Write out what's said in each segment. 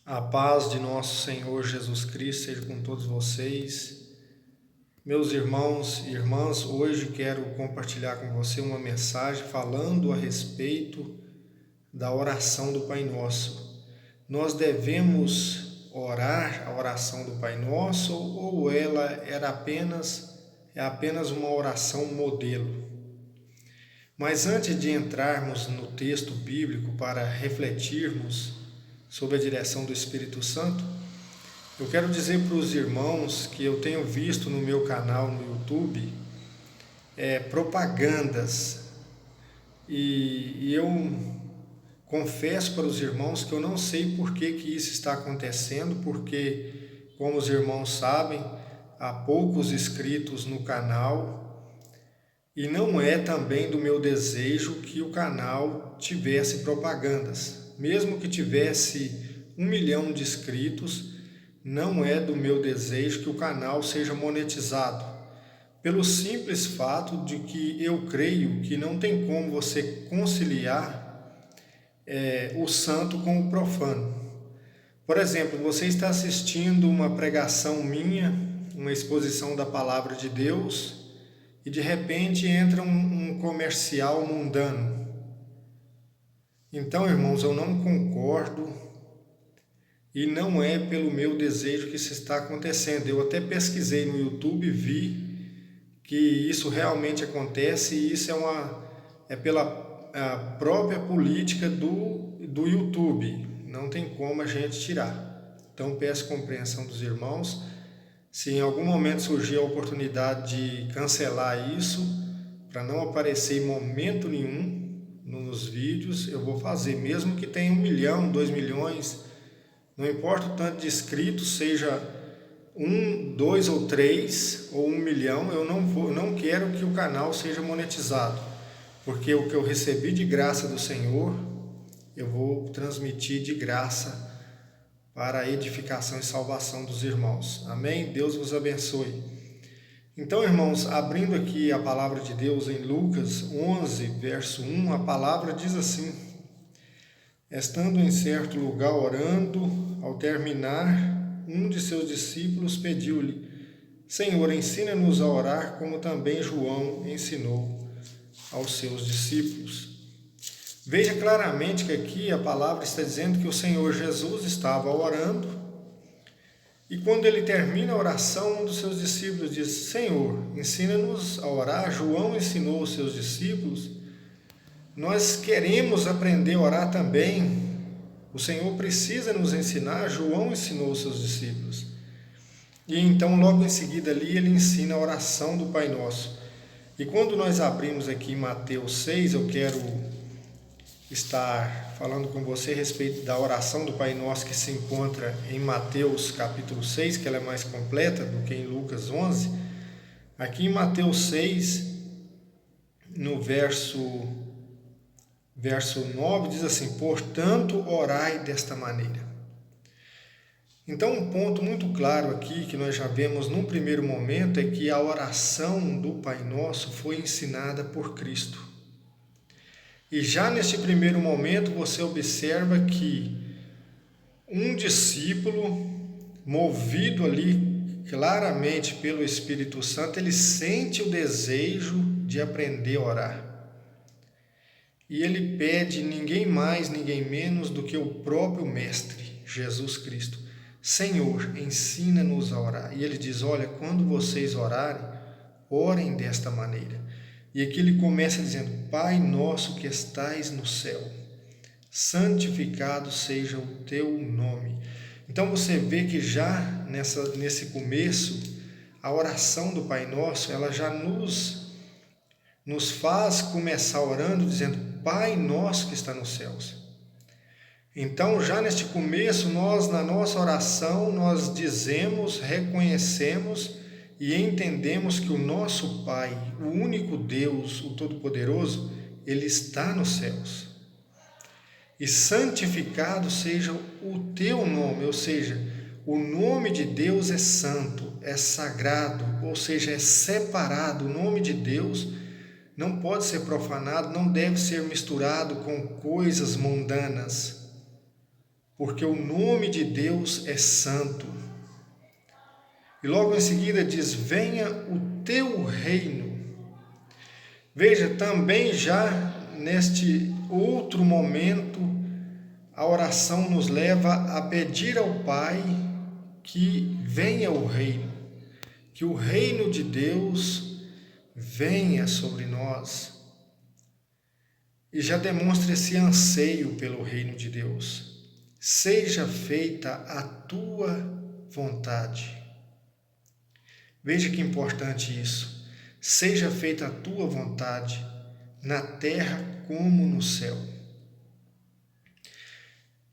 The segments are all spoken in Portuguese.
A paz de nosso Senhor Jesus Cristo seja com todos vocês. Meus irmãos e irmãs, hoje quero compartilhar com você uma mensagem falando a respeito da oração do Pai Nosso. Nós devemos orar a oração do Pai Nosso ou ela é apenas uma oração modelo? Mas antes de entrarmos no texto bíblico para refletirmos sob a direção do Espírito Santo, eu quero dizer para os irmãos que eu tenho visto no meu canal no YouTube propagandas e eu confesso para os irmãos que eu não sei por que isso está acontecendo, porque, como os irmãos sabem, há poucos inscritos no canal e não é também do meu desejo que o canal tivesse propagandas. Mesmo que tivesse 1 milhão de inscritos, não é do meu desejo que o canal seja monetizado, pelo simples fato de que eu creio que não tem como você conciliar o santo com o profano. Por exemplo, você está assistindo uma pregação minha, uma exposição da palavra de Deus, e de repente entra um comercial mundano. Então, irmãos, eu não concordo e não é pelo meu desejo que isso está acontecendo. Eu até pesquisei no YouTube e vi que isso realmente acontece e isso é pela própria política do YouTube. Não tem como a gente tirar. Então, peço compreensão dos irmãos. Se em algum momento surgir a oportunidade de cancelar isso, para não aparecer em momento nenhum nos vídeos, eu vou fazer, mesmo que tenha 1 milhão, 2 milhões, não importa o tanto de inscritos, seja 1, 2 ou 3 ou 1 milhão, eu não quero que o canal seja monetizado, porque o que eu recebi de graça do Senhor, eu vou transmitir de graça para a edificação e salvação dos irmãos. Amém? Deus vos abençoe. Então, irmãos, abrindo aqui a palavra de Deus em Lucas 11, verso 1, a palavra diz assim: estando em certo lugar orando, ao terminar, um de seus discípulos pediu-lhe: Senhor, ensina-nos a orar, como também João ensinou aos seus discípulos. Veja claramente que aqui a palavra está dizendo que o Senhor Jesus estava orando e quando ele termina a oração, um dos seus discípulos diz: Senhor, ensina-nos a orar. João ensinou aos seus discípulos. Nós queremos aprender a orar também. O Senhor precisa nos ensinar. João ensinou aos seus discípulos. E então, logo em seguida ali, ele ensina a oração do Pai Nosso. E quando nós abrimos aqui em Mateus 6, eu quero estar falando com você a respeito da oração do Pai Nosso que se encontra em Mateus capítulo 6, que ela é mais completa do que em Lucas 11. Aqui em Mateus 6, no verso 9, diz assim: portanto, orai desta maneira. Então, um ponto muito claro aqui, que nós já vemos num primeiro momento, é que a oração do Pai Nosso foi ensinada por Cristo. E já neste primeiro momento você observa que um discípulo, movido ali claramente pelo Espírito Santo, ele sente o desejo de aprender a orar. E ele pede ninguém mais, ninguém menos do que o próprio Mestre, Jesus Cristo: Senhor, ensina-nos a orar. E ele diz: olha, quando vocês orarem, orem desta maneira. E aqui ele começa dizendo: Pai nosso que estais no céu, santificado seja o teu nome. Então você vê que já nesse começo, a oração do Pai Nosso, ela já nos faz começar orando dizendo: Pai nosso que está nos céus. Então já neste começo, na nossa oração, nós dizemos, reconhecemos e entendemos que o nosso Pai, o único Deus, o Todo-Poderoso, Ele está nos céus. E santificado seja o teu nome, ou seja, o nome de Deus é santo, é sagrado, ou seja, é separado. O nome de Deus não pode ser profanado, não deve ser misturado com coisas mundanas. porque o nome de Deus é santo. E logo em seguida diz: venha o teu reino. Veja, também já neste outro momento, a oração nos leva a pedir ao Pai que venha o reino, que o reino de Deus venha sobre nós. E já demonstra esse anseio pelo reino de Deus. Seja feita a tua vontade. Veja que importante isso. Seja feita a tua vontade, na terra como no céu.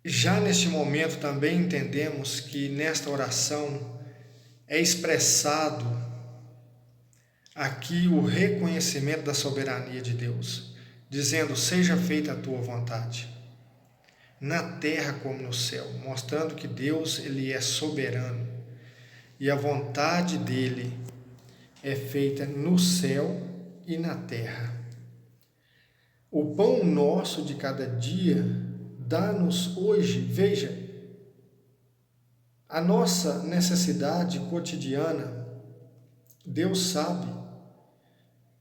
Já neste momento também entendemos que nesta oração é expressado aqui o reconhecimento da soberania de Deus, dizendo: seja feita a tua vontade, na terra como no céu, mostrando que Deus ele é soberano e a vontade dele é feita no céu e na terra. O pão nosso de cada dia dá-nos hoje. Veja, a nossa necessidade cotidiana, Deus sabe.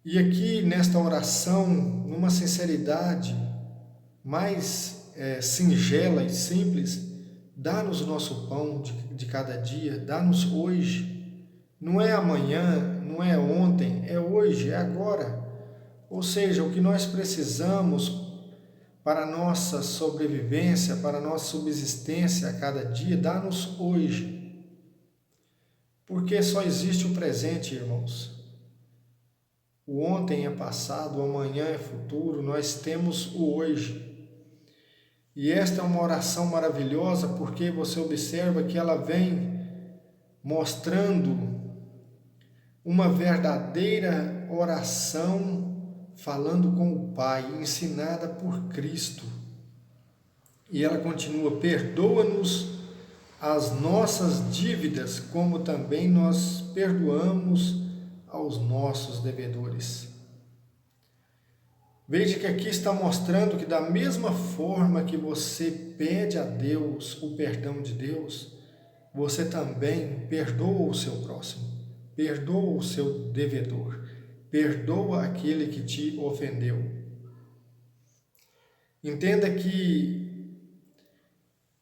E aqui nesta oração, numa sinceridade mais singela e simples, dá-nos o nosso pão de cada dia, dá-nos hoje. Não é amanhã, não é ontem, é hoje, é agora. Ou seja, o que nós precisamos para a nossa sobrevivência, para a nossa subsistência a cada dia, dá-nos hoje. Porque só existe o presente, irmãos. O ontem é passado, o amanhã é futuro, nós temos o hoje. E esta é uma oração maravilhosa porque você observa que ela vem mostrando uma verdadeira oração falando com o Pai, ensinada por Cristo. E ela continua: perdoa-nos as nossas dívidas, como também nós perdoamos aos nossos devedores. Veja que aqui está mostrando que da mesma forma que você pede a Deus o perdão de Deus, você também perdoa o seu próximo, perdoa o seu devedor, perdoa aquele que te ofendeu. Entenda que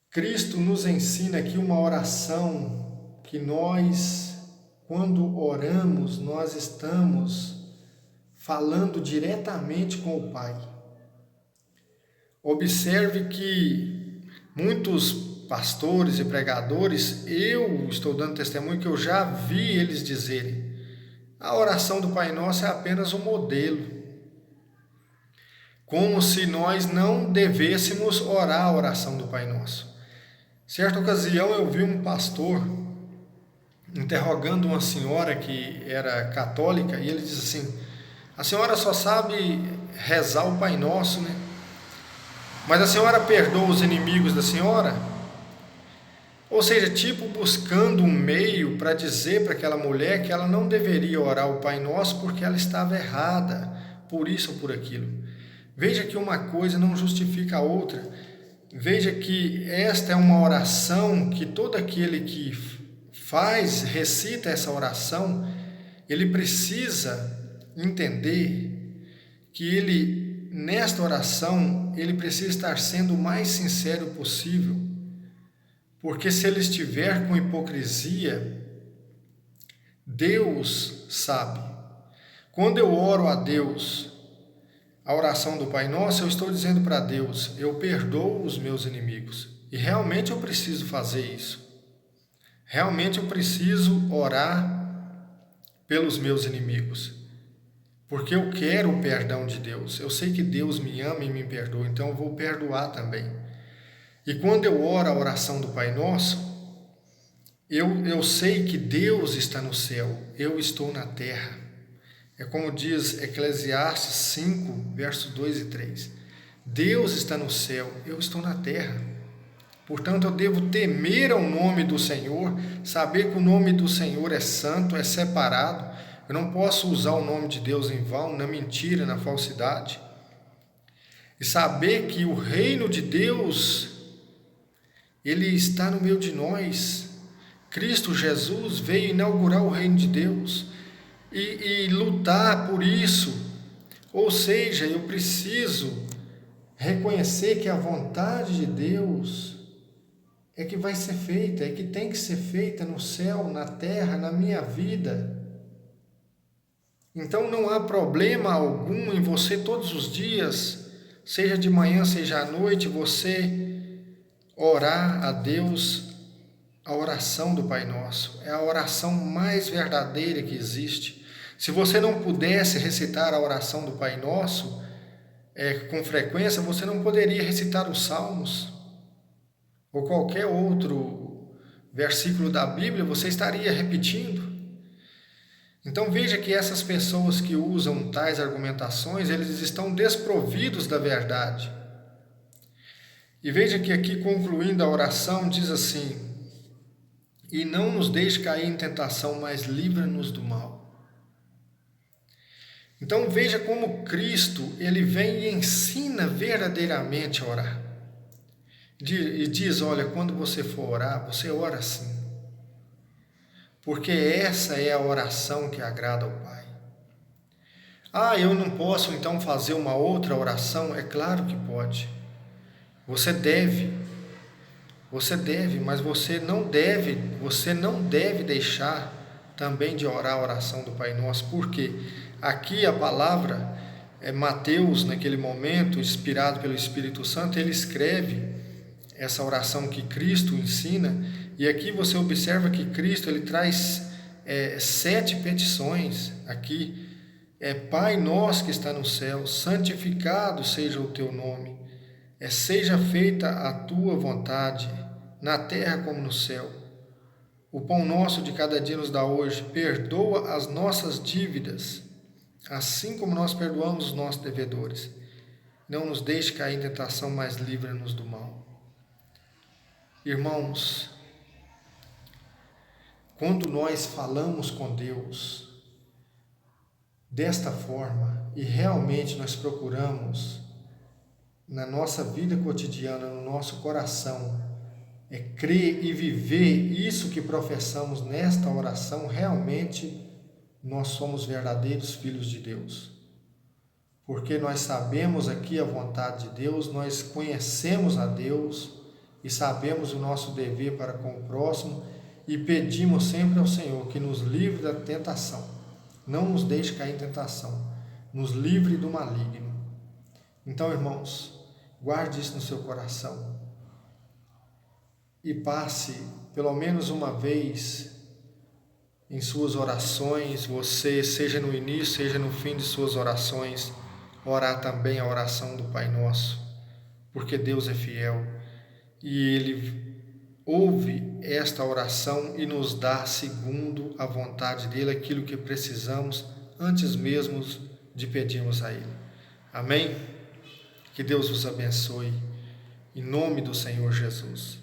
Cristo nos ensina aqui uma oração que nós, quando oramos, nós estamos falando diretamente com o Pai. Observe que muitos pastores e pregadores, eu estou dando testemunho que eu já vi eles dizerem: a oração do Pai Nosso é apenas um modelo, como se nós não devêssemos orar a oração do Pai Nosso. Certa ocasião eu vi um pastor interrogando uma senhora que era católica e ele disse assim: a senhora só sabe rezar o Pai Nosso, né? Mas a senhora perdoa os inimigos da senhora? Ou seja, tipo buscando um meio para dizer para aquela mulher que ela não deveria orar o Pai Nosso porque ela estava errada, por isso ou por aquilo. Veja que uma coisa não justifica a outra. Veja que esta é uma oração que todo aquele que recita essa oração, ele precisa entender que ele, nesta oração, ele precisa estar sendo o mais sincero possível, porque se ele estiver com hipocrisia, Deus sabe. Quando eu oro a Deus, a oração do Pai Nosso, eu estou dizendo para Deus: eu perdoo os meus inimigos, e realmente eu preciso fazer isso, realmente eu preciso orar pelos meus inimigos, porque eu quero o perdão de Deus. Eu sei que Deus me ama e me perdoa, então eu vou perdoar também. E quando eu oro a oração do Pai Nosso, eu sei que Deus está no céu, eu estou na terra. É como diz Eclesiastes 5, versos 2 e 3. Deus está no céu, eu estou na terra. Portanto, eu devo temer ao nome do Senhor, saber que o nome do Senhor é santo, é separado. Eu não posso usar o nome de Deus em vão, na mentira, na falsidade. E saber que o reino de Deus, Ele está no meio de nós. Cristo Jesus veio inaugurar o reino de Deus e lutar por isso. Ou seja, eu preciso reconhecer que a vontade de Deus é que vai ser feita, é que tem que ser feita no céu, na terra, na minha vida. Então não há problema algum em você todos os dias, seja de manhã, seja à noite, você orar a Deus a oração do Pai Nosso. É a oração mais verdadeira que existe. Se você não pudesse recitar a oração do Pai Nosso com frequência, você não poderia recitar os Salmos ou qualquer outro versículo da Bíblia, você estaria repetindo. Então veja que essas pessoas que usam tais argumentações, eles estão desprovidos da verdade. E veja que aqui, concluindo a oração, diz assim: e não nos deixe cair em tentação, mas livra-nos do mal. Então veja como Cristo, ele vem e ensina verdadeiramente a orar. E diz, olha, quando você for orar, você ora assim. Porque essa é a oração que agrada ao Pai. Ah, eu não posso então fazer uma outra oração? É claro que pode. Você deve, mas você não deve deixar também de orar a oração do Pai Nosso. Por quê? Aqui a palavra, Mateus, naquele momento, inspirado pelo Espírito Santo, ele escreve essa oração que Cristo ensina, e aqui você observa que Cristo ele traz 7 petições aqui. Pai nosso que está no céu, santificado seja o teu nome, seja feita a tua vontade, na terra como no céu. O pão nosso de cada dia nos dá hoje, perdoa as nossas dívidas, assim como nós perdoamos os nossos devedores. Não nos deixe cair em tentação, mas livra-nos do mal. Irmãos, quando nós falamos com Deus desta forma e realmente nós procuramos na nossa vida cotidiana, no nosso coração, crer e viver isso que professamos nesta oração, realmente nós somos verdadeiros filhos de Deus. Porque nós sabemos aqui a vontade de Deus, nós conhecemos a Deus e sabemos o nosso dever para com o próximo e pedimos sempre ao Senhor que nos livre da tentação. Não nos deixe cair em tentação, nos livre do maligno. Então, irmãos, guarde isso no seu coração e passe pelo menos uma vez em suas orações, você, seja no início, seja no fim de suas orações, orar também a oração do Pai Nosso, porque Deus é fiel e Ele ouve esta oração e nos dá, segundo a vontade dEle, aquilo que precisamos antes mesmo de pedirmos a Ele. Amém? Que Deus vos abençoe, em nome do Senhor Jesus.